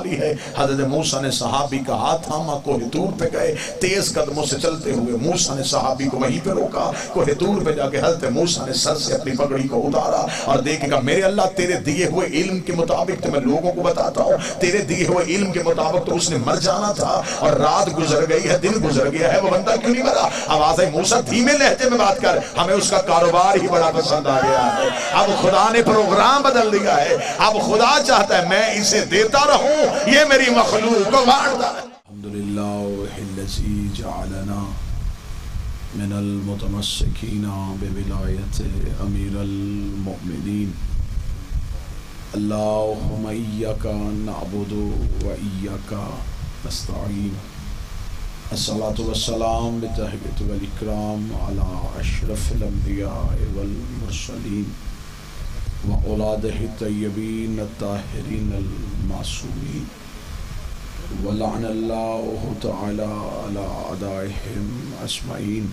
والی ہے۔ حضرت موسیٰ نے صحابی کا ہاتھ تھاما، کوہ طور پہ گئے، تیز قدموں سے چلتے ہوئے موسیٰ نے صحابی کو وہیں پہ روکا۔ کوہ طور پہ جا کے حضرت موسیٰ نے سر سے اپنی پگڑی کو اتارا اور دیکھے گا میرے اللہ تیرے دیے ہوئے علم کے مطابق تو میں لوگوں کو بتاتا ہوں، تیرے دیے ہوئے علم کے مطابق تو اس نے مر جانا تھا اور رات گزر گئی ہے، دن گزر گیا ہے، وہ بندہ کیوں نہیں مرا؟ آواز ہے موسیٰ دھیمے لہجے میں بات کر، ہمیں اس کا کاروبار ہی بڑا پسند آ گیا ہے۔ اب خدا نے پروگرام بدل دیا ہے، اب خدا چاہتا ہے میں اسے دیتا رہوں، یہ میری مخلوق کو بانٹتا ہے۔ الحمدللہ الذی جعلنا من المتمسکین بولایت امیر المؤمنین، اللہم ایاک نعبد و ایاک نستعین، الصلاة والسلام بتحیت والاکرام علی اشرف الانبیاء والمرسلین و اولادہ الطیبین الطاہرین المعصومین، ولعن اللہ تعالی علی اعدائہم اجمعین۔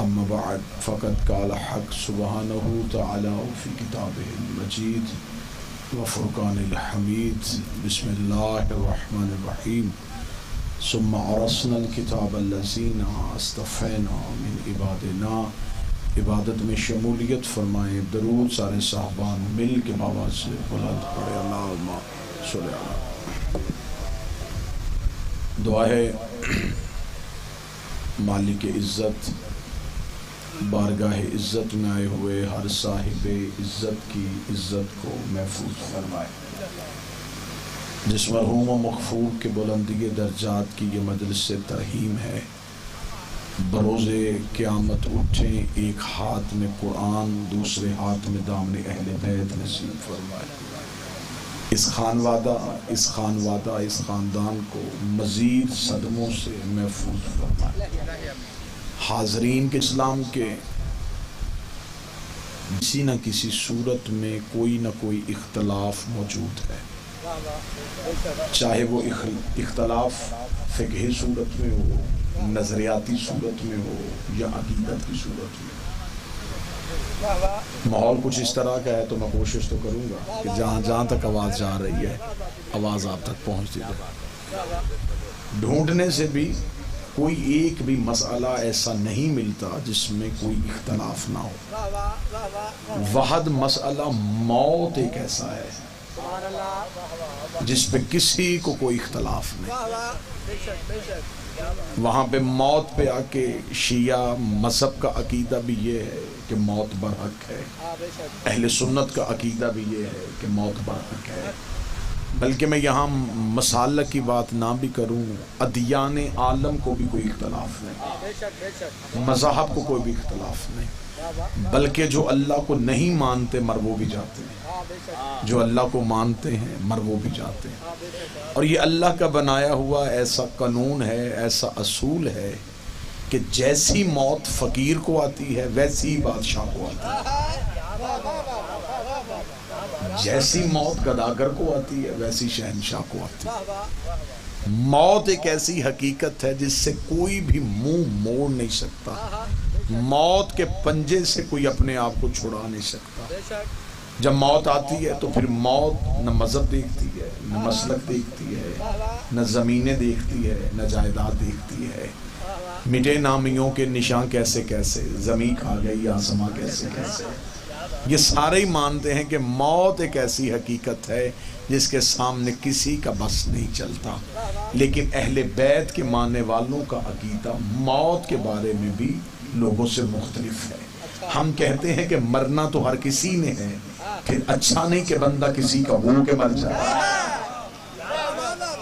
اما بعد فقد قال حق سبحانہ تعالی فی کتابہ المجید وفرقان الحمید، بسم اللہ الرحمن الرحیم، ثم عرصنا الکتاب الذین اصطفینا من عبادنا۔ عبادت میں شمولیت فرمائیں، درود سارے صاحبان مل کے بابا سے بلند پڑھے، اللہم صلی اللہ۔ دعا ہے مالک عزت بارگاہ عزت میں آئے ہوئے ہر صاحب عزت کی عزت کو محفوظ فرمائے۔ جس مرحوم و مغفور کے بلندی درجات کی یہ مجلس ترحیم ہے، بروز قیامت اٹھیں ایک ہاتھ میں قرآن دوسرے ہاتھ میں دامن اہل بیت نصیب فرمائے۔ اس خانوادہ اس خاندان کو مزید صدموں سے محفوظ فرمائے۔ حاضرین کے اسلام کے کسی نہ کسی صورت میں کوئی نہ کوئی اختلاف موجود ہے، چاہے وہ اختلاف فقہی صورت میں ہو، نظریاتی صورت میں ہو یا عقیدت کی صورت میں۔ ماحول کچھ اس طرح کا ہے تو میں کوشش تو کروں گا کہ جہاں تک آواز جا رہی ہے آواز آپ تک پہنچتی جائے۔ ڈھونڈنے سے بھی کوئی ایک بھی مسئلہ ایسا نہیں ملتا جس میں کوئی اختلاف نہ ہو۔ واحد مسئلہ موت ایک ایسا ہے جس پہ کسی کو کوئی اختلاف نہیں۔ وہاں پہ موت پہ آ کے شیعہ مذہب کا عقیدہ بھی یہ ہے کہ موت برحق ہے، اہل سنت کا عقیدہ بھی یہ ہے کہ موت برحق ہے۔ بلکہ میں یہاں مسالک کی بات نہ بھی کروں، ادیان عالم کو بھی کوئی اختلاف نہیں، مذاہب کو کوئی بھی اختلاف نہیں، بلکہ جو اللہ کو نہیں مانتے مر وہ بھی جاتے ہیں، جو اللہ کو مانتے ہیں مر وہ بھی جاتے ہیں۔ اور یہ اللہ کا بنایا ہوا ایسا قانون ہے، ایسا اصول ہے کہ جیسی موت فقیر کو آتی ہے ویسی بادشاہ کو آتی ہے، جیسی موت گداگر کو آتی ہے ویسی شہنشاہ کو آتی ہے۔ موت ایک ایسی حقیقت ہے جس سے کوئی بھی منہ موڑ نہیں سکتا، موت کے پنجے سے کوئی اپنے آپ کو چھڑا نہیں سکتا۔ جب موت آتی ہے تو پھر موت نہ مذہب دیکھتی ہے، نہ مسلک دیکھتی ہے، نہ زمینیں دیکھتی ہے، نہ جائیداد دیکھتی ہے۔ مٹے نامیوں کے نشان کیسے کیسے، زمین کھا گئی آسماں کیسے کیسے، یہ سارے ہی مانتے ہیں کہ موت ایک ایسی حقیقت ہے جس کے سامنے کسی کا بس نہیں چلتا۔ لیکن اہل بیت کے ماننے والوں کا عقیدہ موت کے بارے میں بھی لوگوں سے مختلف ہے۔ ہم کہتے ہیں کہ مرنا تو ہر کسی نے ہے، پھر اچھا نہیں کہ بندہ کسی کا ہو کے مر جائے۔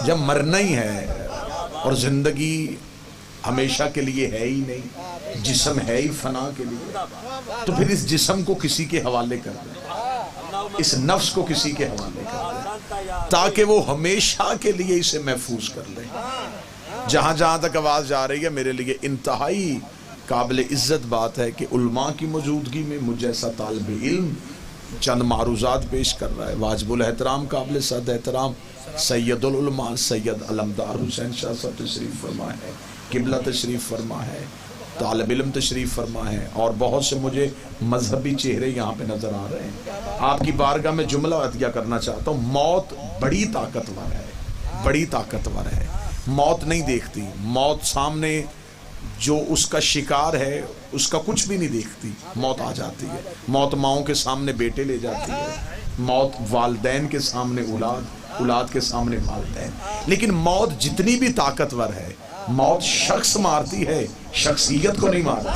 جب مرنا ہی ہے اور زندگی ہمیشہ کے لیے ہے ہی نہیں، جسم ہے ہی فنا کے لیے، تو پھر اس جسم کو کسی کے حوالے کر دیں، اس نفس کو کسی کے حوالے کر دیں تاکہ وہ ہمیشہ کے لیے اسے محفوظ کر لے۔ جہاں تک آواز جا رہی ہے، میرے لیے انتہائی قابل عزت بات ہے کہ علماء کی موجودگی میں مجھ جیسا طالب علم چند معروضات پیش کر رہا ہے۔ واجب الاحترام قابل صد احترام سید العلماء سید علمدار حسین شاہ صاحب تشریف فرما ہے، قبلہ تشریف فرما ہے، طالب علم تشریف فرما ہے اور بہت سے مجھے مذہبی چہرے یہاں پہ نظر آ رہے ہیں. آپ کی بارگاہ میں جملہ عطیہ کرنا چاہتا ہوں. موت بڑی طاقتور ہے، بڑی طاقتور ہے. موت نہیں دیکھتی. موت سامنے جو اس کا شکار ہے اس کا کچھ بھی نہیں دیکھتی. موت آ جاتی ہے. موت ماؤں کے سامنے بیٹے لے جاتی ہے. موت والدین کے سامنے اولاد، اولاد کے سامنے والدین. لیکن موت جتنی بھی طاقتور ہے، موت شخص مارتی ہے، شخصیت کو نہیں مارتی.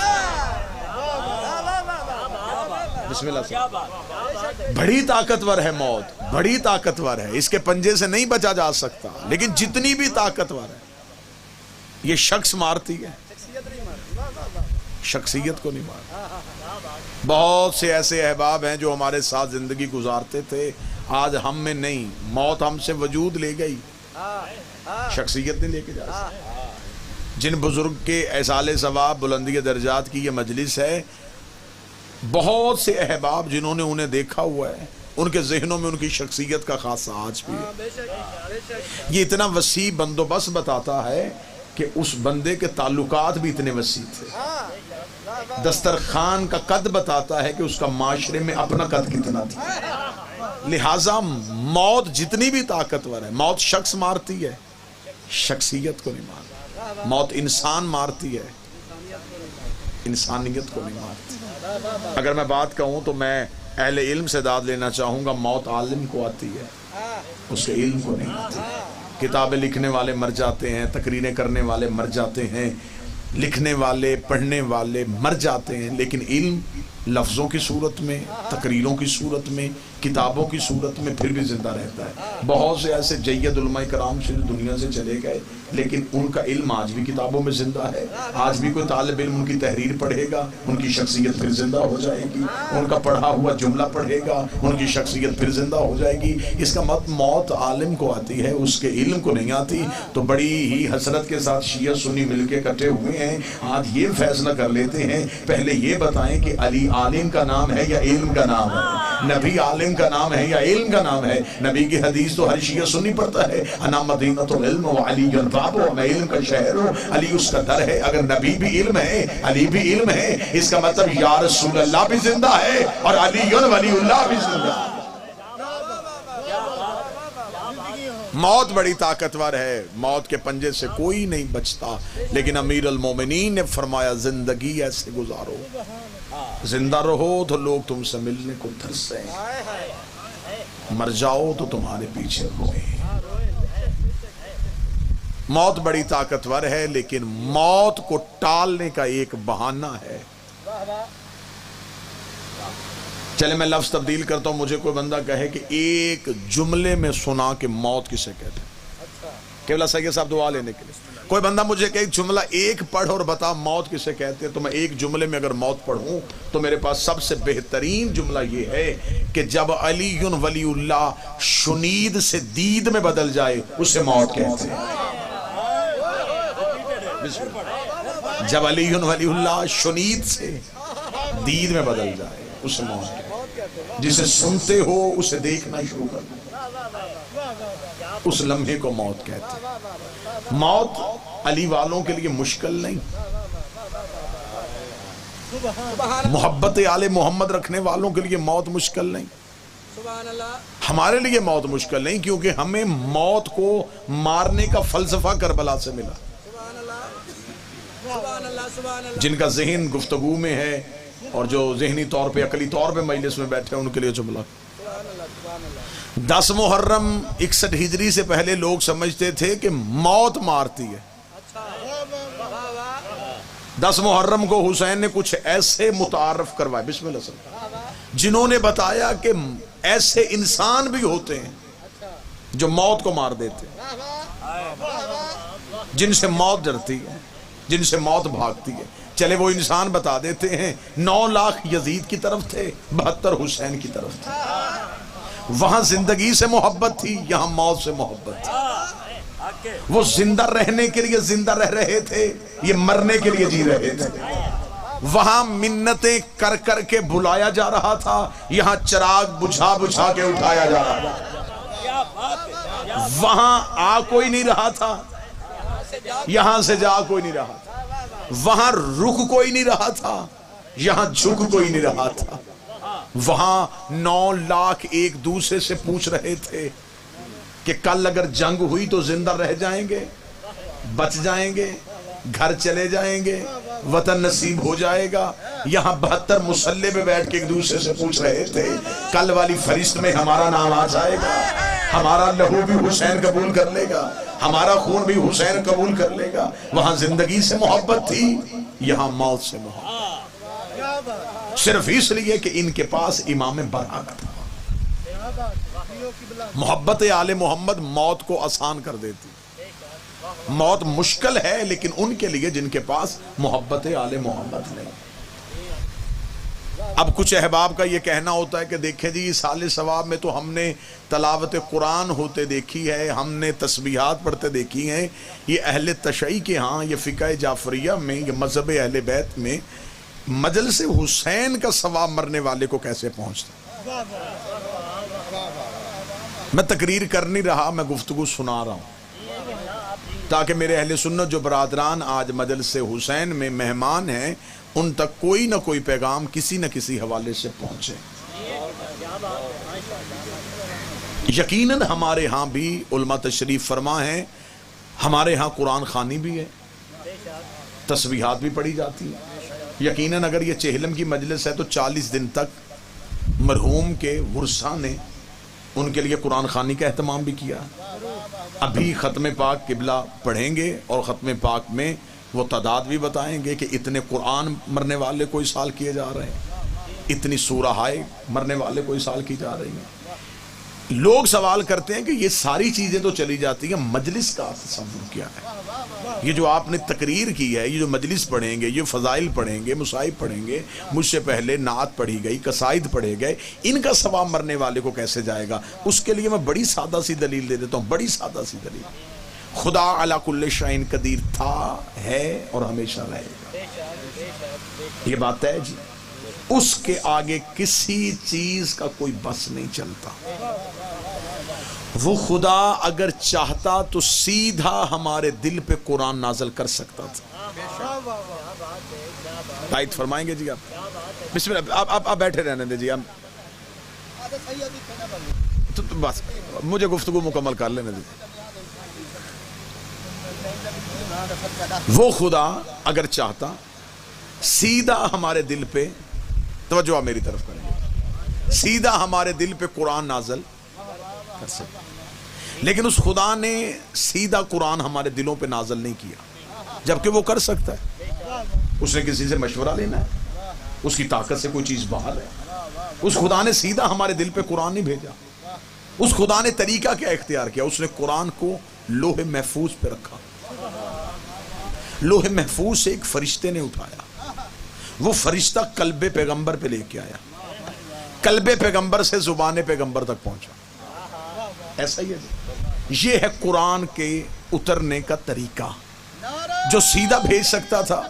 بسم اللہ سے. بڑی طاقتور ہے موت، بڑی طاقتور ہے. اس کے پنجے سے نہیں بچا جا سکتا. لیکن جتنی بھی طاقتور ہے یہ شخص مارتی ہے، شخصیت کو نہیں مارتی. بہت سے ایسے احباب ہیں جو ہمارے ساتھ زندگی گزارتے تھے، آج ہم میں نہیں. موت ہم سے وجود لے گئی، شخصیت نہیں لے کے جا سکتی. جن بزرگ کے ایصال ثواب بلندی درجات کی یہ مجلس ہے، بہت سے احباب جنہوں نے انہیں دیکھا ہوا ہے، ان کے ذہنوں میں ان کی شخصیت کا خاصہ آج بھی ہے. یہ اتنا وسیع بندوبست بتاتا ہے کہ اس بندے کے تعلقات بھی اتنے وسیع تھے. دسترخوان کا قد بتاتا ہے کہ اس کا معاشرے میں اپنا قد کتنا تھا. لہٰذا موت جتنی بھی طاقتور ہے، موت شخص مارتی ہے، شخصیت کو نہیں مارتی. موت انسان مارتی ہے، انسانیت کو نہیں مارتی. اگر میں بات کہوں تو میں اہل علم سے داد لینا چاہوں گا. موت عالم کو آتی ہے، اس کے علم کو نہیں آتی. کتابیں لکھنے والے مر جاتے ہیں، تقریریں کرنے والے مر جاتے ہیں، لکھنے والے پڑھنے والے مر جاتے ہیں، لیکن علم لفظوں کی صورت میں، تقریروں کی صورت میں، کتابوں کی صورت میں پھر بھی زندہ رہتا ہے. بہت سے ایسے جید علماء کرام سے دنیا سے چلے گئے، لیکن ان کا علم آج بھی کتابوں میں زندہ ہے. آج بھی کوئی طالب علم ان کی تحریر پڑھے گا، ان کی شخصیت پھر زندہ ہو جائے گی. ان کا پڑھا ہوا جملہ پڑھے گا، ان کی شخصیت پھر زندہ ہو جائے گی. اس کا مطلب موت عالم کو آتی ہے، اس کے علم کو نہیں آتی. تو بڑی ہی حسرت کے ساتھ شیعہ سنی مل کے کٹے ہوئے ہیں. آج یہ فیصلہ کر لیتے ہیں، پہلے یہ بتائیں کہ علی عالم کا نام ہے یا علم کا نام ہے، نبی عالم کا نام ہے یا علم کا نام ہے. نبی کی حدیث تو ہر شیعہ سنی پڑھتا ہے، انا مدینۃ العلم وعلی الباب، میں علم کا شہر ہوں، علی اس کا در ہے. اگر نبی بھی علم ہے، علی بھی علم ہے، اس کا مطلب یا رسول اللہ بھی زندہ ہے اور علی ولی اللہ بھی زندہ ہے. موت بڑی طاقتور ہے، موت کے پنجے سے کوئی نہیں بچتا. لیکن امیر المومنین نے فرمایا زندگی ایسے گزارو، زندہ رہو تو لوگ تم سے ملنے کو ترسیں، مر جاؤ تو تمہارے پیچھے روئیں. موت بڑی طاقتور ہے، لیکن موت کو ٹالنے کا ایک بہانہ ہے. چلے میں لفظ تبدیل کرتا ہوں. مجھے کوئی بندہ کہے کہ ایک جملے میں سنا کہ موت کسے کہتے ہیں، قبلہ سید صاحب دعا لینے کے لیے. کوئی بندہ مجھے کہ ایک جملہ ایک پڑھ اور بتا موت کسے کہتے ہیں، تو میں ایک جملے میں اگر موت پڑھوں تو میرے پاس سب سے بہترین جملہ یہ ہے کہ جب علی ولی اللہ شنید سے دید میں بدل جائے اسے موت کہتے ہیں. جب علی ولی اللہ شنید سے دید میں بدل جائے اسے موت کہتے ہیں. جسے سنتے ہو اسے دیکھنا شروع کر دو، اس لمحے کو موت کہتے ہیں. موت علی والوں کے لیے مشکل نہیں، محبت آل محمد رکھنے والوں کے لیے موت مشکل نہیں. ہمارے لیے موت مشکل نہیں، کیونکہ ہمیں موت کو مارنے کا فلسفہ کربلا سے ملا. جن کا ذہن گفتگو میں ہے اور جو ذہنی طور پہ عقلی طور پہ مجلس میں بیٹھے ہیں ان کے لیے جملہ. 10 محرم 61 ہجری سے پہلے لوگ سمجھتے تھے کہ موت مارتی ہے. 10 محرم کو حسین نے کچھ ایسے متعارف کروائے، بسم اللہ صلی، جنہوں نے بتایا کہ ایسے انسان بھی ہوتے ہیں جو موت کو مار دیتے ہیں، جن سے موت ڈرتی ہے، جن سے موت بھاگتی ہے. چلے وہ انسان بتا دیتے ہیں. 9 لاکھ یزید کی طرف تھے، 72 حسین کی طرف تھے. وہاں زندگی سے محبت تھی، یہاں موت سے محبت تھی. وہ زندہ رہنے کے لیے زندہ رہ رہے تھے، یہ مرنے کے لیے جی رہے تھے. وہاں منتیں کر کر کے بلایا جا رہا تھا، یہاں چراغ بجھا بجھا کے اٹھایا جا رہا تھا. وہاں آ کوئی نہیں رہا تھا، یہاں سے جا کوئی نہیں رہا تھا. وہاں رک کوئی نہیں رہا تھا، یہاں جھک کوئی نہیں رہا تھا۔ وہاں 9 لاکھ ایک دوسرے سے پوچھ رہے تھے کہ کل اگر جنگ ہوئی تو زندہ رہ جائیں گے، بچ جائیں گے، گھر چلے جائیں گے، وطن نصیب ہو جائے گا۔ یہاں 72 مسلح پہ بیٹھ کے ایک دوسرے سے پوچھ رہے تھے کل والی فہرست میں ہمارا نام آ جائے گا، ہمارا لہو بھی حسین قبول کر لے گا، ہمارا خون بھی حسین قبول کر لے گا۔ وہاں زندگی سے محبت تھی، یہاں موت سے محبت، صرف اس لیے کہ ان کے پاس امام برحق تھا۔ محبت آل محمد موت کو آسان کر دیتی۔ موت مشکل ہے لیکن ان کے لیے جن کے پاس محبت آل محمد نہیں۔ اب کچھ احباب کا یہ کہنا ہوتا ہے کہ دیکھیں جی سال ثواب میں تو ہم نے تلاوت قرآن ہوتے دیکھی ہے، ہم نے تسبیحات پڑھتے دیکھی ہیں، یہ اہل تشیع کے ہاں، یہ فقہ جعفریہ میں، یہ مذہب اہل بیت میں مجلس حسین کا ثواب مرنے والے کو کیسے پہنچتا؟ میں تقریر کر نہیں رہا، میں گفتگو سنا رہا ہوں تاکہ میرے اہل سنت جو برادران آج مجلس حسین میں مہمان ہیں ان تک کوئی نہ کوئی پیغام کسی نہ کسی حوالے سے پہنچے۔ یقیناً ہمارے ہاں بھی علماء تشریف فرما ہیں، ہمارے ہاں قرآن خوانی بھی ہے، تسبیحات بھی پڑھی جاتی ہیں۔ یقیناً اگر یہ چہلم کی مجلس ہے تو 40 دن تک مرحوم کے ورثاء نے ان کے لیے قرآن خوانی کا اہتمام بھی کیا۔ ابھی ختم پاک قبلہ پڑھیں گے اور ختم پاک میں وہ تعداد بھی بتائیں گے کہ اتنے قرآن مرنے والے کوئی سال کیے جا رہے ہیں، اتنی سورہ ہائے مرنے والے کوئی سال کی جا رہی ہیں۔ لوگ سوال کرتے ہیں کہ یہ ساری چیزیں تو چلی جاتی ہیں، مجلس کا تصور کیا ہے؟ یہ جو آپ نے تقریر کی ہے، یہ جو مجلس پڑھیں گے، یہ فضائل پڑھیں گے، مصائب پڑھیں گے، مجھ سے پہلے نعت پڑھی گئی، قصائد پڑھے گئے، ان کا ثواب مرنے والے کو کیسے جائے گا؟ اس کے لیے میں بڑی سادہ سی دلیل دے دیتا ہوں، بڑی سادہ سی دلیل۔ خدا علی کل شیء قدیر تھا، ہے اور ہمیشہ رہے گا، یہ بات ہے جی۔ اس کے آگے کسی چیز کا کوئی بس نہیں چلتا۔ وہ خدا اگر چاہتا تو سیدھا ہمارے دل پہ قرآن نازل کر سکتا تھا۔ تائید فرمائیں گے جی آپ؟ بسم اللہ، آپ بیٹھے رہنے دیں جی، تو بس مجھے گفتگو مکمل کر لینے دیں۔ وہ خدا اگر چاہتا سیدھا ہمارے دل پہ، توجہ میری طرف کریں، سیدھا ہمارے دل پہ قرآن نازل کر سکتا، لیکن اس خدا نے سیدھا قرآن ہمارے دلوں پہ نازل نہیں کیا، جبکہ وہ کر سکتا ہے۔ اس نے کسی سے مشورہ لینا ہے؟ اس کی طاقت سے کوئی چیز باہر ہے؟ اس خدا نے سیدھا ہمارے دل پہ قرآن نہیں بھیجا۔ اس خدا نے طریقہ کیا اختیار کیا؟ اس نے قرآن کو لوح محفوظ پہ رکھا، لوح محفوظ سے ایک فرشتے نے اٹھایا، وہ فرشتہ قلب پیغمبر پہ لے کے آیا، قلب پیغمبر سے زبان پیغمبر تک پہنچا۔ ایسا ہی ہے، یہ ہے قرآن کے اترنے کا طریقہ، جو سیدھا بھیج سکتا تھا۔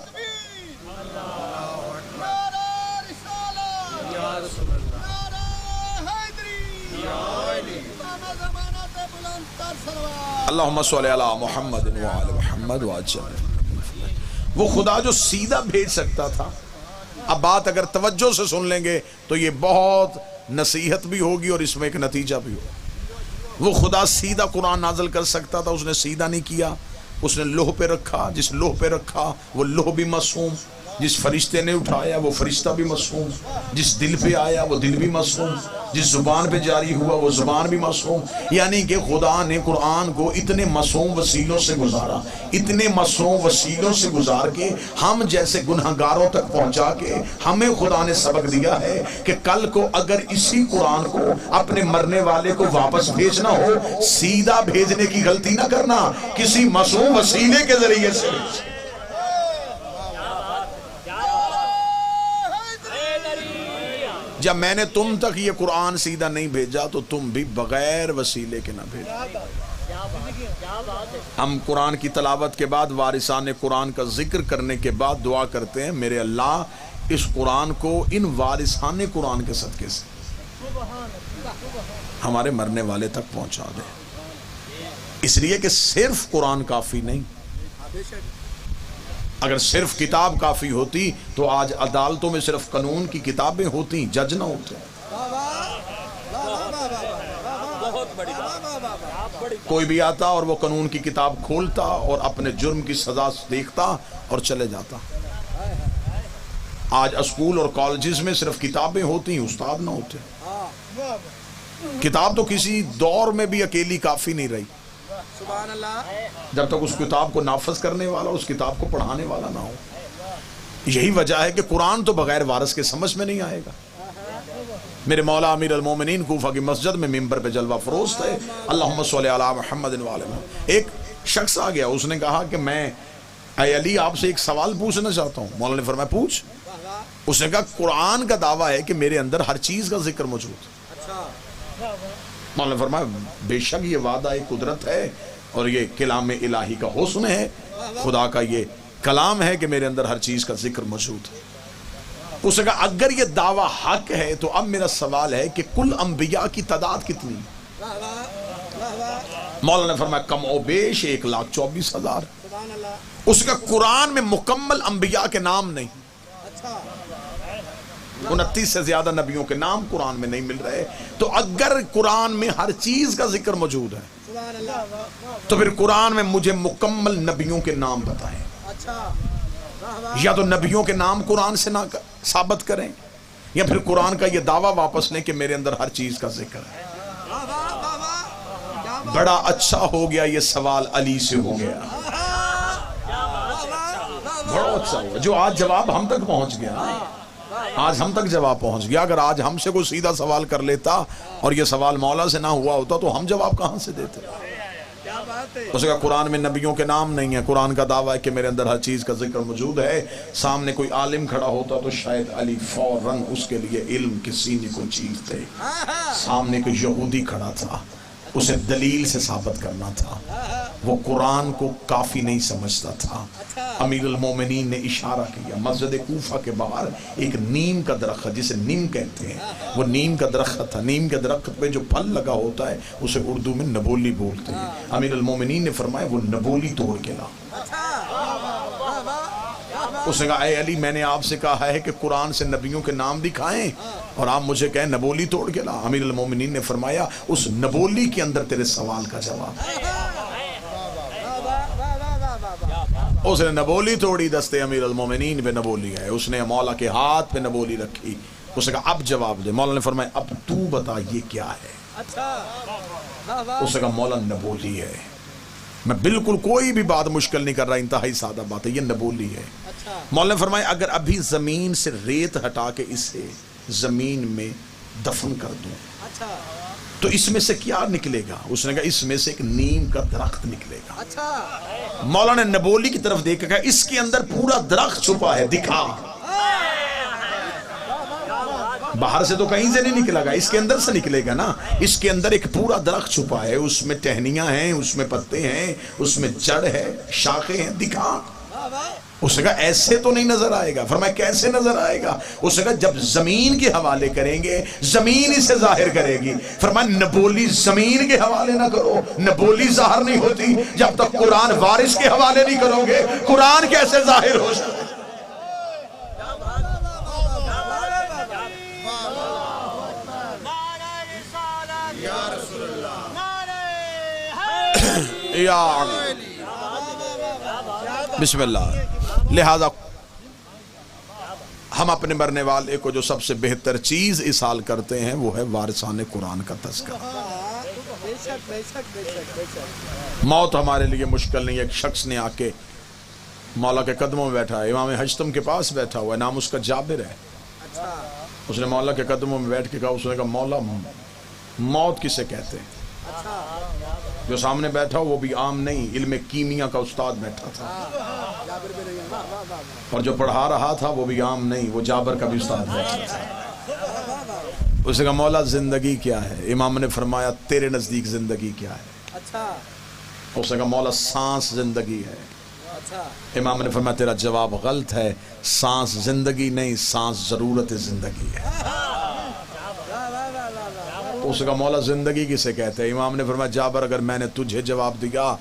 اللہم صلی علی محمد وعلی محمد وعجل۔ وہ خدا جو سیدھا بھیج سکتا تھا، اب بات اگر توجہ سے سن لیں گے تو یہ بہت نصیحت بھی ہوگی اور اس میں ایک نتیجہ بھی ہوگا۔ وہ خدا سیدھا قرآن نازل کر سکتا تھا، اس نے سیدھا نہیں کیا، اس نے لوح پہ رکھا، جس لوح پہ رکھا وہ لوح بھی معصوم، جس فرشتے نے اٹھایا وہ فرشتہ بھی معصوم، جس دل پہ آیا وہ دل بھی معصوم، جس زبان پہ جاری ہوا وہ زبان بھی معصوم۔ یعنی کہ خدا نے قرآن کو اتنے معصوم وسیلوں سے گزارا، اتنے معصوم وسیلوں سے گزار کے ہم جیسے گنہگاروں تک پہنچا کے ہمیں خدا نے سبق دیا ہے کہ کل کو اگر اسی قرآن کو اپنے مرنے والے کو واپس بھیجنا ہو، سیدھا بھیجنے کی غلطی نہ کرنا، کسی معصوم وسیلے کے ذریعے سے۔ جب میں نے تم تک یہ قرآن سیدھا نہیں بھیجا تو تم بھی بغیر وسیلے کے نہ بھیجو۔ ہم قرآن کی تلاوت کے بعد وارثان قرآن کا ذکر کرنے کے بعد دعا کرتے ہیں، میرے اللہ اس قرآن کو ان وارثان قرآن کے صدقے سے ہمارے مرنے والے تک پہنچا دے، اس لیے کہ صرف قرآن کافی نہیں، اگر صرف کتاب کافی ہوتی تو آج عدالتوں میں صرف قانون کی کتابیں ہوتی، جج نہ ہوتے۔ کوئی بھی آتا اور وہ قانون کی کتاب کھولتا اور اپنے جرم کی سزا دیکھتا اور چلے جاتا۔ آج اسکول اور کالجز میں صرف کتابیں ہوتی، استاد نہ ہوتے۔ کتاب تو کسی دور میں بھی اکیلی کافی نہیں رہی، سبحان اللہ، جب تک اس کتاب کو نافذ کرنے والا، اس کتاب کو پڑھانے والا نہ ہو۔ یہی وجہ ہے کہ قرآن تو بغیر وارث کے سمجھ میں نہیں آئے گا۔ میرے مولا امیر المومنین کوفہ کی مسجد میں ممبر پہ جلوہ فروز تھے، اللہم صلی علی محمد وعلی محمد۔ ایک شخص آ گیا، اس نے کہا کہ میں اے علی آپ سے ایک سوال پوچھنا چاہتا ہوں۔ مولا نے فرمایا پوچھ۔ اس نے کہا قرآن کا دعویٰ ہے کہ میرے اندر ہر چیز کا ذکر موجود ہے۔ مولا نے فرمایا بے شک یہ وعدہ ایک قدرت ہے اور یہ کلام الہی کا حسن ہے، خدا کا یہ کلام ہے کہ میرے اندر ہر چیز کا ذکر موجود ہے۔ اس نے کہا اگر یہ دعویٰ حق ہے تو اب میرا سوال ہے کہ کل انبیاء کی تعداد کتنی؟ مولا نے فرمایا کم و بیش 1,24,000۔ اس کا قرآن میں مکمل انبیاء کے نام نہیں، 29 سے زیادہ نبیوں کے نام قرآن میں نہیں مل رہے۔ تو اگر قرآن میں ہر چیز کا ذکر موجود ہے تو پھر قرآن میں مجھے مکمل نبیوں کے نام بتائیں، یا تو نبیوں کے نام قرآن سے نہ ثابت کریں یا پھر قرآن کا یہ دعویٰ واپس لیں کہ میرے اندر ہر چیز کا ذکر ہے۔ بڑا اچھا ہو گیا یہ سوال علی سے ہو گیا، بڑا اچھا ہوا جو آج جواب ہم تک پہنچ گیا۔ آج ہم تک جواب پہنچ گیا۔ اگر آج ہم سے کوئی سیدھا سوال کر لیتا اور یہ سوال مولا سے نہ ہوا ہوتا تو ہم جواب کہاں سے دیتے؟ اس کا قرآن میں نبیوں کے نام نہیں ہے، قرآن کا دعویٰ ہے کہ میرے اندر ہر چیز کا ذکر موجود ہے۔ سامنے کوئی عالم کھڑا ہوتا تو شاید علی فوراً اس کے لیے علم کے سینے کو چیرتے۔ سامنے کوئی یہودی کھڑا تھا، اسے دلیل سے ثابت کرنا تھا، وہ قرآن کو کافی نہیں سمجھتا تھا۔ امیر المومنین نے اشارہ کیا، مسجد کوفہ کے باہر ایک نیم کا درخت جسے نیم کہتے ہیں، وہ نیم کا درخت تھا۔ نیم کے درخت پہ جو پھل لگا ہوتا ہے اسے اردو میں نبولی بولتے ہیں۔ امیر المومنین نے فرمایا وہ نبولی توڑ کے لا۔ اس نے کہا اے علی میں نے آپ سے کہا ہے کہ قرآن سے نبیوں کے نام دکھائیں اور آپ مجھے کہیں نبولی توڑ کے لا۔ امیر المومنین نے فرمایا اس نبولی کے اندر تیرے سوال کا جواب ہے۔ اس نے نبولی توڑی، دستے امیر المومنین پہ نبولی ہے، اس نے مولا کے ہاتھ پہ نبولی رکھی۔ اس نے کہا اب جواب دے۔ مولا نے فرمایا اب تو بتا یہ کیا ہے؟ اس نے کہا مولا نبولی ہے، میں بالکل کوئی بھی بات مشکل نہیں کر رہا، انتہائی سادہ بات ہے، یہ نبولی ہے۔ مولا نے فرمایا اگر ابھی زمین سے ریت ہٹا کے اسے زمین میں دفن کر دوں تو اس میں سے کیا نکلے گا؟ اس نے کہا اس میں سے ایک نیم کا درخت نکلے گا۔ مولا نے نبولی کی طرف دیکھا کہ اس کے اندر پورا درخت چھپا ہے، دکھا۔ باہر سے تو کہیں سے نہیں نکلے گا، اس کے اندر سے نکلے گا نا۔ اس کے اندر ایک پورا درخت چھپا ہے، اس میں ٹہنیاں ہیں، اس میں پتے ہیں، اس میں جڑ ہے، شاخیں ہیں، دکھا۔ اس نے کہا ایسے تو نہیں نظر آئے گا۔ فرمایا کیسے نظر آئے گا؟ اس نے کہا جب زمین کے حوالے کریں گے زمین اسے ظاہر کرے گی۔ فرمایا نبولی زمین کے حوالے نہ کرو، نبولی ظاہر نہیں ہوتی جب تک قرآن وارث کے حوالے نہیں کرو گے۔ قرآن کیسے ظاہر ہو سکتا؟ بسم اللہ۔ لہذا ہم اپنے مرنے والے کو جو سب سے بہتر چیز اصال کرتے ہیں وہ ہے وارثان قرآن کا تذکرہ۔ موت ہمارے لیے مشکل نہیں ہے۔ ایک شخص نے آ کے مولا کے قدموں میں بیٹھا ہے، امام حجتم کے پاس بیٹھا ہوا ہے، نام اس کا جابر ہے۔ اس نے مولا کے قدموں میں بیٹھ کے کہا، اس نے کہا مولا موت کسے کہتے ہیں؟ جو سامنے بیٹھا وہ بھی عام نہیں، علم کیمیا کا استاد بیٹھا تھا، اور جو پڑھا رہا تھا وہ بھی عام نہیں، وہ جابر کا بھی استاد بیٹھا تھا۔ اس نے کہا مولا زندگی کیا ہے؟ امام نے فرمایا تیرے نزدیک زندگی کیا ہے؟ اس نے کہا مولا سانس زندگی ہے۔ امام نے فرمایا تیرا جواب غلط ہے، سانس زندگی نہیں، سانس ضرورت زندگی ہے۔ اس کا مولا زندگی کسے کہتے ہیں؟ امام نے فرمایا جابر اگر میں نے تجھے جواب دیا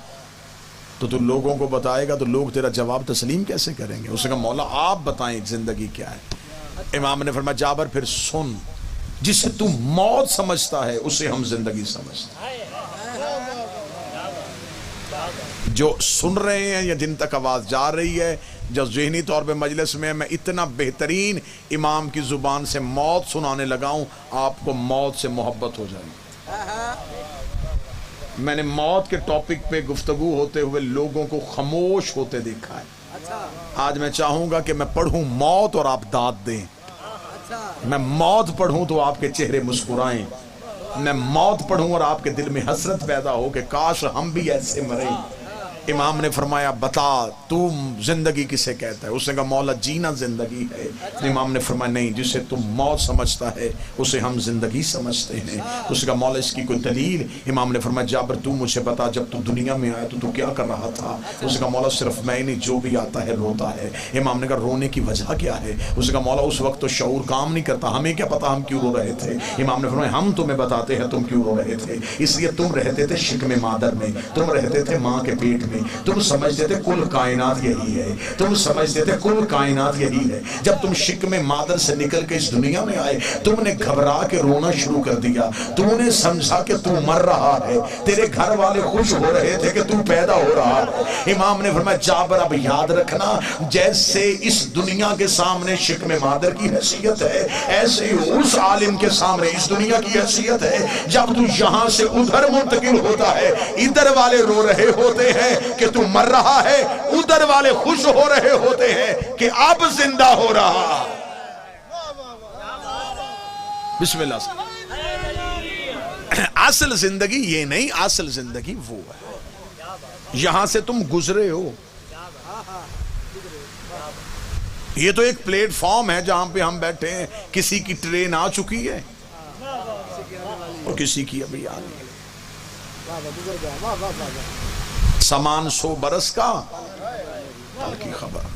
تو تو لوگوں کو بتائے گا تو لوگ تیرا جواب تسلیم کیسے کریں گے؟ اس نے کہا مولا آپ بتائیں زندگی کیا ہے؟ امام نے فرمایا جابر پھر سن، جسے تو موت سمجھتا ہے اسے ہم زندگی سمجھتے ہیں۔ جو سن رہے ہیں یا جن تک آواز جا رہی ہے، جو ذہنی طور پہ مجلس میں میں اتنا بہترین امام کی زبان سے موت سنانے لگا ہوں، آپ کو موت سے محبت ہو جائے گی۔ میں نے موت کے ٹاپک پہ گفتگو ہوتے ہوئے لوگوں کو خاموش ہوتے دیکھا ہے۔ آج میں چاہوں گا کہ میں پڑھوں موت اور آپ داد دیں، میں موت پڑھوں تو آپ کے چہرے مسکرائیں، میں موت پڑھوں اور آپ کے دل میں حسرت پیدا ہو کہ کاش ہم بھی ایسے مریں۔ امام نے فرمایا بتا تم زندگی کسے کہتا ہے؟ اس نے کہا مولا جینا زندگی ہے۔ امام نے فرمایا نہیں، جسے تم موت سمجھتا ہے اسے ہم زندگی سمجھتے ہیں۔ اس نے کہا مولا اس کی کوئی دلیل؟ امام نے فرمایا جابر تو مجھے بتا، جب تو دنیا میں آیا تو کیا کر رہا تھا؟ اس نے کہا مولا صرف میں نہیں، جو بھی آتا ہے روتا ہے۔ امام نے کہا رونے کی وجہ کیا ہے؟ اس نے کہا مولا اس وقت تو شعور کام نہیں کرتا، ہمیں کیا پتا ہم کیوں رو رہے تھے؟ امام نے فرمایا ہم تمہیں بتاتے ہیں تم کیوں رو رہے تھے، اس لیے تم رہتے تھے شکم مادر میں، تم رہتے تھے ماں کے پیٹ میں، تم سمجھتے تھے کل کائنات یہی ہے، تم سمجھتے تھے کل کائنات یہی ہے۔ جب تم شکم مادر سے نکل کے اس دنیا میں آئے، تم نے گھبرا کے رونا شروع کر دیا، تم نے سمجھا کہ تو مر رہا ہے، تیرے گھر والے خوش ہو رہے تھے کہ تو پیدا ہو رہا ہے۔ امام نے فرمایا جابر اب یاد رکھنا، جیسے اس دنیا کے سامنے شکم مادر کی حیثیت ہے، ایسے ہی اس عالم کے سامنے اس دنیا کی حیثیت ہے۔ جب تو یہاں سے ادھر منتقل ہوتا ہے، ادھر والے رو رہے ہوتے ہیں کہ تو مر رہا ہے، ادھر والے خوش ہو رہے ہوتے ہیں کہ اب زندہ ہو رہا۔ بسم اللہ سے اصل زندگی یہ نہیں، اصل زندگی وہ ہے یہاں سے تم گزرے ہو۔ یہ تو ایک پلیٹ فارم ہے جہاں پہ ہم بیٹھے ہیں، کسی کی ٹرین آ چکی ہے اور کسی کی ابھی آ رہی ہے۔ سامان 100 برس کا، کل کی خبر ہے۔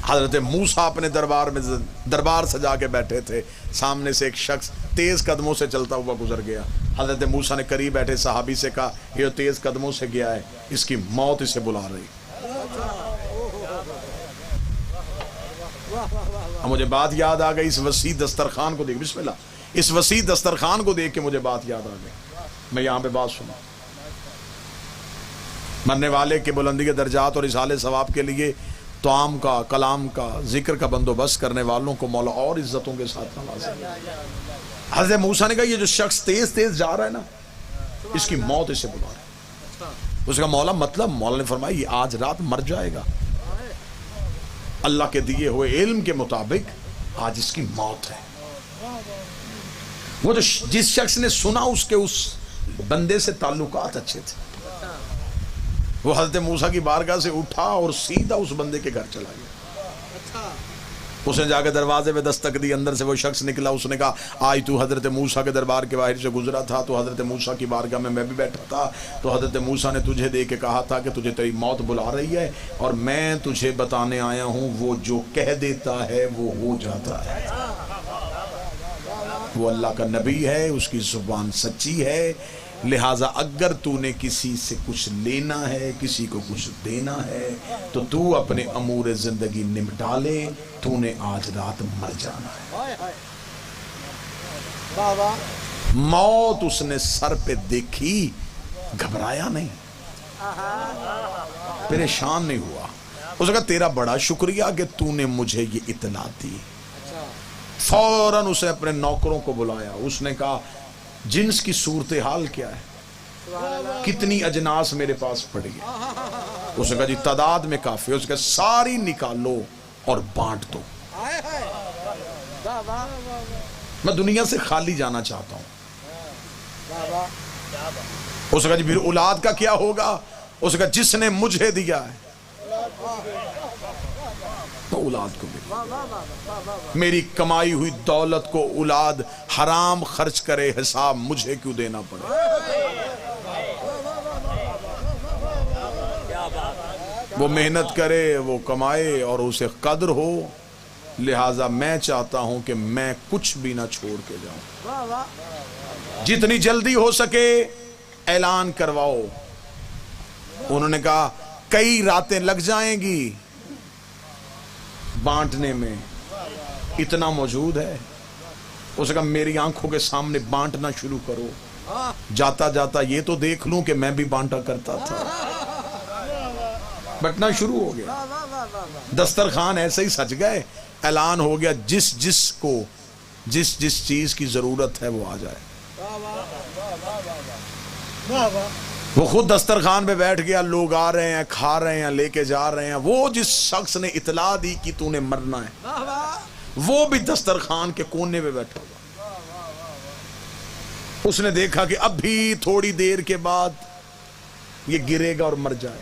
حضرت موسیٰ اپنے دربار سجا کے بیٹھے تھے، سامنے سے ایک شخص تیز قدموں سے چلتا ہوا گزر گیا۔ حضرت موسیٰ نے قریب بیٹھے صحابی سے کہا یہ تیز قدموں سے گیا ہے، اس کی موت اسے بلا رہی۔ مجھے بات یاد آ گئی، اس وسیع دسترخوان کو دیکھ، بسم اللہ، اس وسیع دسترخوان کو دیکھ کے مجھے بات یاد آ گئی۔ میں یہاں پہ بات سنا، مرنے والے کے بلندی کے درجات اور اصحال ثواب کے لیے طعام کا، کلام کا، ذکر کا بندوبست کرنے والوں کو مولا اور عزتوں کے ساتھ نوازے۔ حضرت موسیٰ نے کہا یہ جو شخص تیز تیز جا رہا ہے نا، اس کی موت اسے بلا رہا ہے۔ اس کا مولا مطلب؟ مولا نے فرمایا یہ آج رات مر جائے گا، اللہ کے دیے ہوئے علم کے مطابق آج اس کی موت ہے۔ وہ جو جس شخص نے سنا اس کے اس بندے سے تعلقات اچھے تھے، وہ حضرت موسیٰ کی بارگاہ سے اٹھا اور سیدھا اس بندے کے گھر چلا گیا۔ اس نے جا کے دروازے پہ دستک دی، اندر سے وہ شخص نکلا، اس نے کہا آج تو حضرت موسیٰ کے دربار کے باہر سے گزرا تھا، تو حضرت موسیٰ کی بارگاہ میں میں بھی بیٹھا تھا، تو حضرت موسیٰ نے تجھے دیکھ کے کہا تھا کہ تجھے تیری موت بلا رہی ہے، اور میں تجھے بتانے آیا ہوں وہ جو کہہ دیتا ہے وہ ہو جاتا ہے۔ وہ اللہ کا نبی ہے، اس کی زبان سچی ہے، لہٰذا اگر تو نے کسی سے کچھ لینا ہے، کسی کو کچھ دینا ہے، تو تو اپنے امور زندگی نمٹا لے، تو نے آج رات مر جانا ہے۔ موت اس نے سر پہ دیکھی، گھبرایا نہیں، پریشان نہیں ہوا۔ اس نے کہا تیرا بڑا شکریہ کہ تو نے مجھے یہ اطلاع دی۔ فوراً اسے اپنے نوکروں کو بلایا، اس نے کہا جنس کی صورتحال کیا ہے، کتنی اجناس میرے پاس پڑی ہے؟ اس نے کہا جی تعداد میں کافی ہے۔ اس نے کہا ساری نکالو اور بانٹ دو، میں دنیا سے خالی جانا چاہتا ہوں۔ اس نے کہا جی پھر اولاد کا کیا ہوگا؟ اس نے کہا جس نے مجھے دیا ہے تو اولاد کو بھی، میری کمائی ہوئی دولت کو اولاد حرام خرچ کرے، حساب مجھے کیوں دینا پڑے؟ وہ محنت کرے، وہ کمائے اور اسے قدر ہو، لہٰذا میں چاہتا ہوں کہ میں کچھ بھی نہ چھوڑ کے جاؤں۔ جتنی جلدی ہو سکے اعلان کرواؤ انہوں نے کہا کئی راتیں لگ جائیں گی بانٹنے میں، اتنا موجود ہے۔ اس نے کہا میری آنکھوں کے سامنے بانٹنا شروع کرو، جاتا جاتا یہ تو دیکھ لوں کہ میں بھی بانٹا کرتا تھا۔ بٹنا شروع ہو گیا، دسترخوان ایسے ہی سج گئے۔ اعلان ہو گیا جس جس کو جس جس چیز کی ضرورت ہے وہ آ جائے۔ وہ خود دسترخوان پہ بیٹھ گیا، لوگ آ رہے ہیں، کھا رہے ہیں، لے کے جا رہے ہیں۔ وہ جس شخص نے اطلاع دی کہ تو نے مرنا ہے، وہ بھی دسترخوان کے کونے پہ بیٹھا ہوا۔ اس نے دیکھا کہ اب بھی تھوڑی دیر کے بعد یہ گرے گا اور مر جائے۔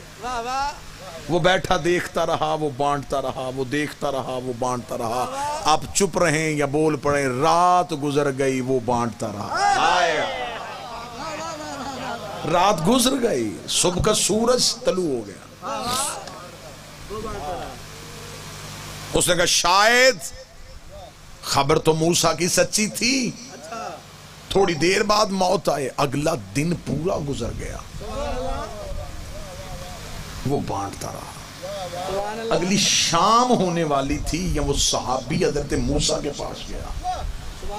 وہ بیٹھا دیکھتا رہا، وہ بانٹتا رہا، وہ دیکھتا رہا، وہ بانٹتا رہا۔ آپ چپ رہیں یا بول پڑیں، رات گزر گئی، وہ بانٹتا رہا۔ رات گزر گئی، صبح کا سورج طلوع ہو گیا۔ اس نے کہا شاید خبر تو موسیٰ کی سچی تھی، تھوڑی دیر بعد موت آئے۔ اگلا دن پورا گزر گیا، وہ بانٹتا رہا۔ اگلی شام ہونے والی تھی، یا وہ صحابی حضرت موسیٰ کے پاس گیا۔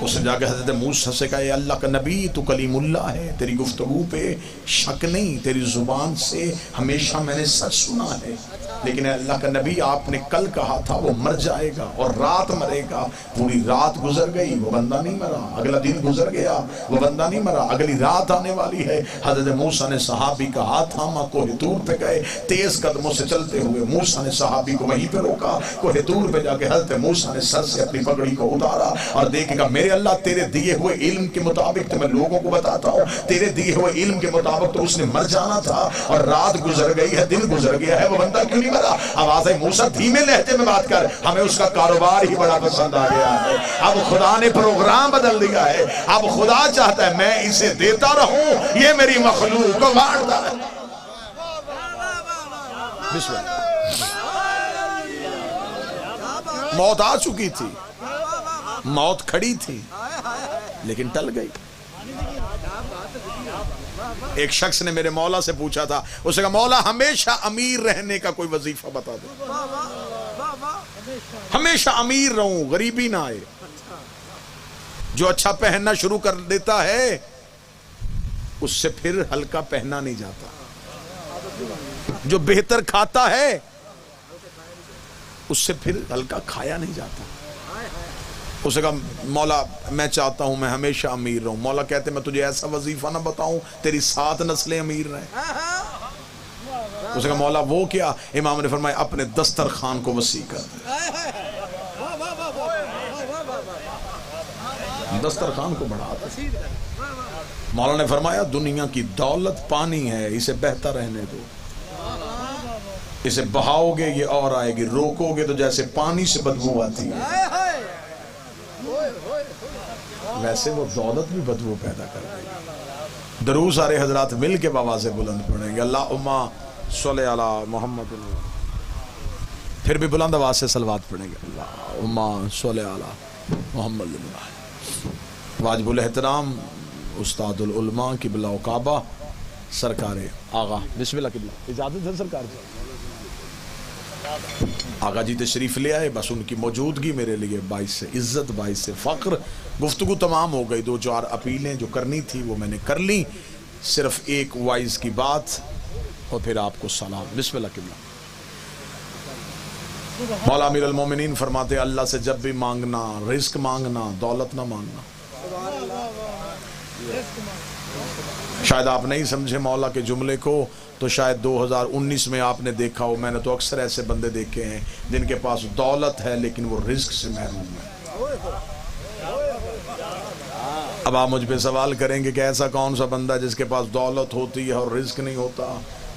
اس نے جا کے حضرت موسیٰ سے کہا اے اللہ کا نبی، تو کلیم اللہ ہے، تیری گفتگو پہ شک نہیں، تیری زبان سے ہمیشہ میں نے سچ سنا ہے، لیکن اے اللہ کا نبی آپ نے کل کہا تھا وہ مر جائے گا اور رات مرے گا۔ پوری رات گزر گئی، وہ بندہ نہیں مرا۔ اگلا دن گزر گیا، وہ بندہ نہیں مرا۔ اگلی رات آنے والی ہے۔ حضرت موسیٰ نے صحابی کا ہاتھ تھاما، کوہ طور پہ گئے، تیز قدموں سے چلتے ہوئے موسیٰ نے صحابی کو وہیں پہ روکا۔ کوہ طور پہ جا کے حضرت موسیٰ نے سر سے اپنی پگڑی کو اتارا اور دیکھے گا میرے اللہ تیرے دیے ہوئے علم کے مطابق تو میں لوگوں کو بتاتا ہوں، تیرے دیے ہوئے علم کے مطابق تو اس نے مر جانا تھا، اور رات گزر گئی ہے، دن گزر گیا ہے، وہ بندہ کیوں نہیں مرا؟ آواز ہے موسیٰ دھیمے لہجے میں بات کر، ہمیں اس کا کاروبار ہی بڑا پسند آ گیا ہے۔ اب خدا نے پروگرام بدل دیا ہے، اب خدا چاہتا ہے میں اسے دیتا رہوں، یہ میری مخلوق کو بانٹتا رہے۔ بسم اللہ۔ موت آ چکی تھی، موت کھڑی تھی، لیکن ٹل گئی۔ ایک شخص نے میرے مولا سے پوچھا تھا، اس نے کہا مولا ہمیشہ امیر رہنے کا کوئی وظیفہ بتا دو، ہمیشہ امیر رہوں، غریبی نہ آئے۔ جو اچھا پہننا شروع کر دیتا ہے اس سے پھر ہلکا پہنا نہیں جاتا، جو بہتر کھاتا ہے اس سے پھر ہلکا کھایا نہیں جاتا۔ اس نے کہا مولا میں چاہتا ہوں میں ہمیشہ امیر رہوں۔ مولا کہتے میں تجھے ایسا وظیفہ نہ بتاؤں تیری 7 نسلیں امیر رہیں۔ اس نے کہا مولا وہ کیا؟ امام نے فرمایا اپنے دسترخوان کو وسیع کر دے، دسترخوان کو بڑھا دے۔ مولا نے فرمایا دنیا کی دولت پانی ہے، اسے بہتا رہنے دو، اسے بہاؤ گے یہ اور آئے گی، روکو گے تو جیسے پانی سے بدبو آتی ہے ویسے وہ دولت بھی بدبو پیدا کر دے گی۔ درود سارے حضرات مل کے بآواز بلند پڑھیں گے، اللہم صلی علی محمد، پھر بھی بلند آواز سے صلوات پڑھیں گے، اللہم صلی علی محمد۔ واجب الاحترام استاد العلماء قبلہ و کعبہ سرکار آغا، بسم اللہ قبلہ، اجازت ہے سرکار سے آقا جی تشریف لے آئے، بس ان کی موجودگی میرے لیے باعث سے عزت، باعث سے فخر۔ گفتگو تمام ہو گئی، 2-4 اپیلیں جو کرنی تھی وہ میں نے کر لی، صرف ایک وائز کی بات اور پھر آپ کو سلام۔ بسم اللہ قبلہ۔ مولا امیر المومنین فرماتے اللہ سے جب بھی مانگنا، رزق مانگنا، دولت نہ مانگنا۔ شاید آپ نہیں سمجھے مولا کے جملے کو، تو شاید 2019 میں آپ نے دیکھا ہو، میں نے تو اکثر ایسے بندے دیکھے ہیں جن کے پاس دولت ہے لیکن وہ رزق سے محروم ہے۔ اب آپ مجھ پہ سوال کریں گے کہ ایسا کون سا بندہ جس کے پاس دولت ہوتی ہے اور رزق نہیں ہوتا؟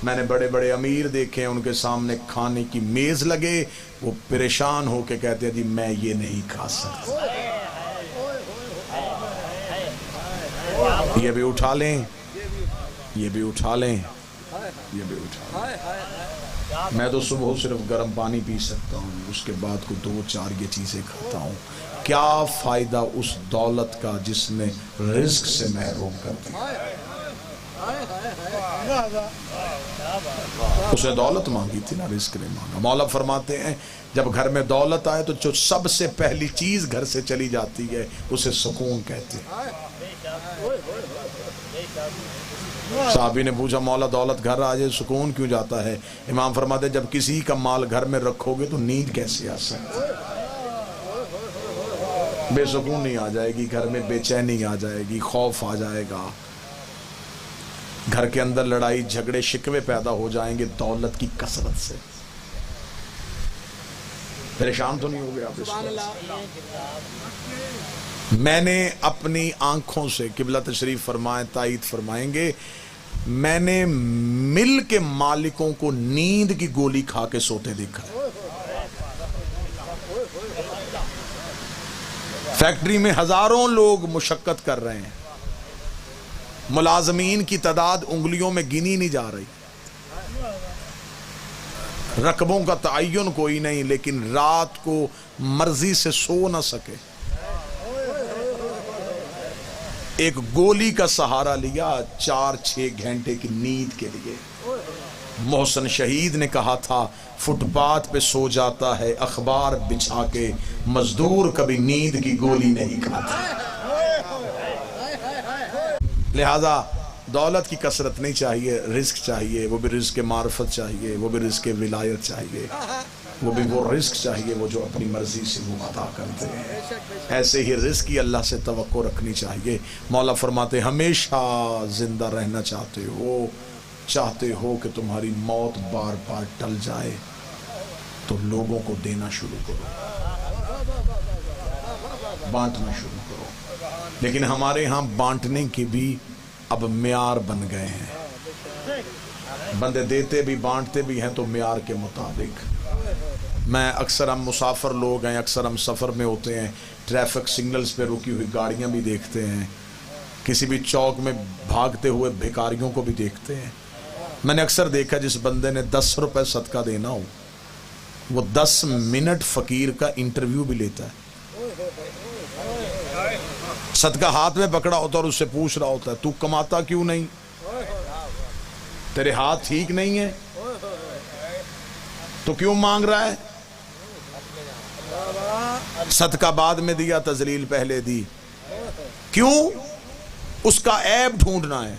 میں نے بڑے بڑے امیر دیکھے ہیں، ان کے سامنے کھانے کی میز لگے وہ پریشان ہو کے کہتے ہیں جی میں یہ نہیں کھا سکتا، یہ بھی اٹھا لیں، یہ بھی اٹھا لیں، یہ بھی اٹھا لیں۔ میں تو صبح صرف گرم پانی پی سکتا ہوں، اس کے بعد کو 2-4 یہ چیزیں کھاتا ہوں۔ کیا فائدہ اس دولت کا جس نے رزق سے محروم کر دیا؟ اس نے دولت مانگی تھی نا، رزق نہیں مانگا۔ مولا فرماتے ہیں جب گھر میں دولت آئے تو جو سب سے پہلی چیز گھر سے چلی جاتی ہے اسے سکون کہتے ہیں۔ صحابی نے پوچھا مولا دولت گھر آ جائے سکون کیوں جاتا ہے؟ امام فرماتے ہیں جب کسی کا مال گھر میں رکھو گے تو نیند کیسے آ سکتی؟ بے سکونی آ جائے گی، گھر میں بے چینی آ جائے گی، خوف آ جائے گا، گھر کے اندر لڑائی جھگڑے شکوے پیدا ہو جائیں گے دولت کی کثرت سے۔ پریشان تو نہیں ہو گیا آپ اس وقت؟ میں نے اپنی آنکھوں سے، قبلہ تشریف فرمائیں تائید فرمائیں گے، میں نے مل کے مالکوں کو نیند کی گولی کھا کے سوتے دیکھا۔ فیکٹری میں ہزاروں لوگ مشقت کر رہے ہیں، ملازمین کی تعداد انگلیوں میں گنی نہیں جا رہی، رقبوں کا تعین کوئی نہیں، لیکن رات کو مرضی سے سو نہ سکے، ایک گولی کا سہارا لیا 4-6 گھنٹے کی نیند کے لیے۔ محسن شہید نے کہا تھا فٹ پاتھ پہ سو جاتا ہے اخبار بچھا کے، مزدور کبھی نیند کی گولی نہیں کھاتا۔ لہذا دولت کی کثرت نہیں چاہیے، رزق چاہیے، وہ بھی رزق معرفت چاہیے، وہ بھی رزق ولایت چاہیے، وہ بھی وہ رزق چاہیے وہ جو اپنی مرضی سے وہ عطا کرتے ہیں۔ ایسے ہی رزق کی اللہ سے توقع رکھنی چاہیے۔ مولا فرماتے ہمیشہ زندہ رہنا چاہتے ہو کہ تمہاری موت بار بار ٹل جائے تو لوگوں کو دینا شروع کرو، بانٹنا شروع کرو۔ لیکن ہمارے ہاں بانٹنے کے بھی اب معیار بن گئے ہیں، بندے دیتے بھی بانٹتے بھی ہیں تو معیار کے مطابق۔ میں اکثر ہم مسافر لوگ ہیں، اکثر ہم سفر میں ہوتے ہیں، ٹریفک سگنلز پہ رکی ہوئی گاڑیاں بھی دیکھتے ہیں، کسی بھی چوک میں بھاگتے ہوئے بھیکاریوں کو بھی دیکھتے ہیں۔ میں نے اکثر دیکھا جس بندے نے 10 روپے صدقہ دینا ہو وہ 10 منٹ فقیر کا انٹرویو بھی لیتا ہے، صدقہ ہاتھ میں پکڑا ہوتا ہے اور اس سے پوچھ رہا ہوتا ہے تو کماتا کیوں نہیں، تیرے ہاتھ ٹھیک نہیں ہے تو کیوں مانگ رہا ہے؟ صدقہ بعد میں دیا، تذلیل پہلے دی، کیوں؟ اس کا عیب ڈھونڈنا ہے۔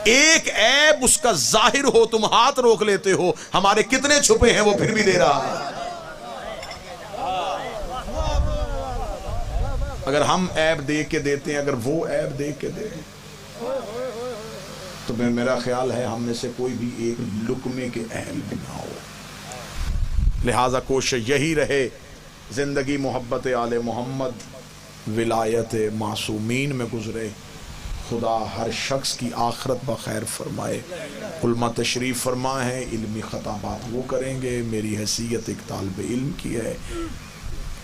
ایک عیب اس کا ظاہر ہو تم ہاتھ روک لیتے ہو، ہمارے کتنے چھپے ہیں وہ پھر بھی دے رہا ہے۔ اگر ہم عیب دیکھ کے دیتے ہیں، اگر وہ عیب دیکھ کے دے تو میرا خیال ہے ہم میں سے کوئی بھی ایک لقمے کے اہل بھی نہ ہو۔ لہٰذا کوشش یہی رہے زندگی محبت آل محمد، ولایت معصومین میں گزرے، خدا ہر شخص کی آخرت بخیر فرمائے۔ علماء تشریف فرما ہے، علمی خطابات وہ کریں گے، میری حیثیت ایک طالب علم کی ہے،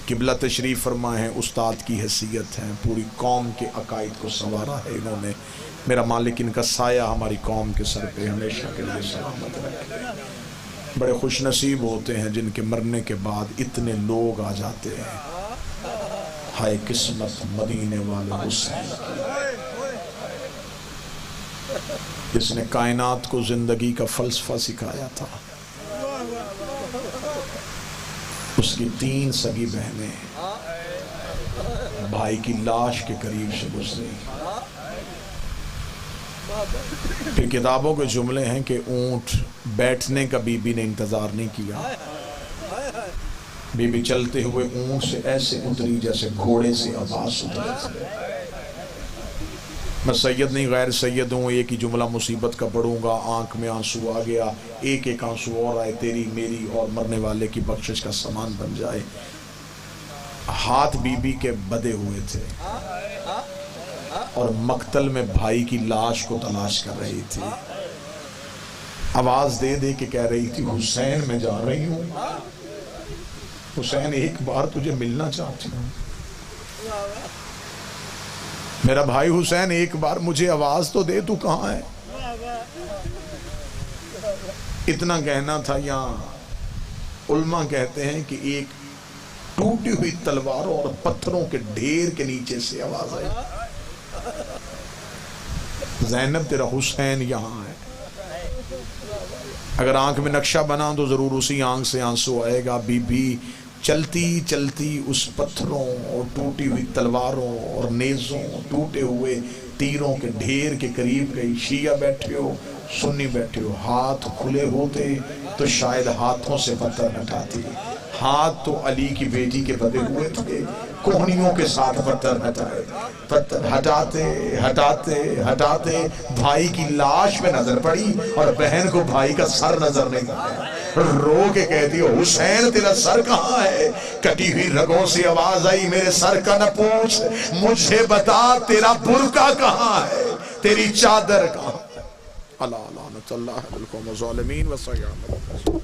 قبلہ تشریف فرما ہے، استاد کی حیثیت ہے، پوری قوم کے عقائد کو سنوارا ہے انہوں نے، میرا مالک ان کا سایہ ہماری قوم کے سر پہ ہمیشہ کے لیے سلامت رکھے۔ بڑے خوش نصیب ہوتے ہیں جن کے مرنے کے بعد اتنے لوگ آ جاتے ہیں، ہائے قسمت مدینے والے حسین کی، جس نے کائنات کو زندگی کا فلسفہ سکھایا تھا۔ اس کی 3 سگی بہنیں بھائی کی لاش کے قریب سے گزری۔ پھر کتابوں کے جملے ہیں کہ اونٹ بیٹھنے کا بی بی نے انتظار نہیں کیا، بی بی چلتے ہوئے اونٹ سے ایسے اتری جیسے گھوڑے سے عباس اترے۔ میں سید نہیں غیر سید ہوں، ایک ہی جملہ مصیبت کا پڑھوں گا، آنکھ میں آنسو آ گیا، ایک ایک آنسو اور آئے، تیری میری اور مرنے والے کی بخشش کا سامان بن جائے۔ ہاتھ بی بی کے بدے ہوئے تھے اور مقتل میں بھائی کی لاش کو تلاش کر رہی تھی، آواز دے دے کے کہہ رہی تھی حسین میں جا رہی ہوں، حسین ایک بار تجھے ملنا چاہتی ہوں، میرا بھائی حسین ایک بار مجھے آواز تو دے تو کہاں ہے۔ اتنا کہنا تھا، یہاں علماء کہتے ہیں کہ ایک ٹوٹی ہوئی تلواروں اور پتھروں کے ڈھیر کے نیچے سے آواز آئی، زینب تیرا حسین یہاں ہے۔ اگر آنکھ میں نقشہ بنا تو ضرور اسی آنکھ سے آنسو آئے گا. بی بی چلتی چلتی اس پتھروں اور ٹوٹی ہوئی تلواروں اور نیزوں ٹوٹے ہوئے تیروں کے ڈھیر کے قریب گئی. شیعہ بیٹھے ہو سنی بیٹھے ہو, ہاتھ کھلے ہوتے تو شاید ہاتھوں سے پتھر ہٹاتی. ہاتھ تو علی کی بیٹی کے بدے ہوئے تھے, کوہنیوں کے ساتھ پتھر ہٹائے. پتھر ہٹاتے ہٹاتے ہٹاتے بھائی کی لاش پہ نظر پڑی اور بہن کو بھائی کا سر نظر نہیں آیا. رو کے کہتی ہو حسین تیرا سر کہاں ہے؟ کٹی ہوئی رگوں سے آواز آئی میرے سر کا نہ پوچھ, مجھے بتا تیرا برقع کہاں ہے, تیری چادر کہاں ہے؟ اللہ لعنت اللہ علیکم الظالمین و سیعلم.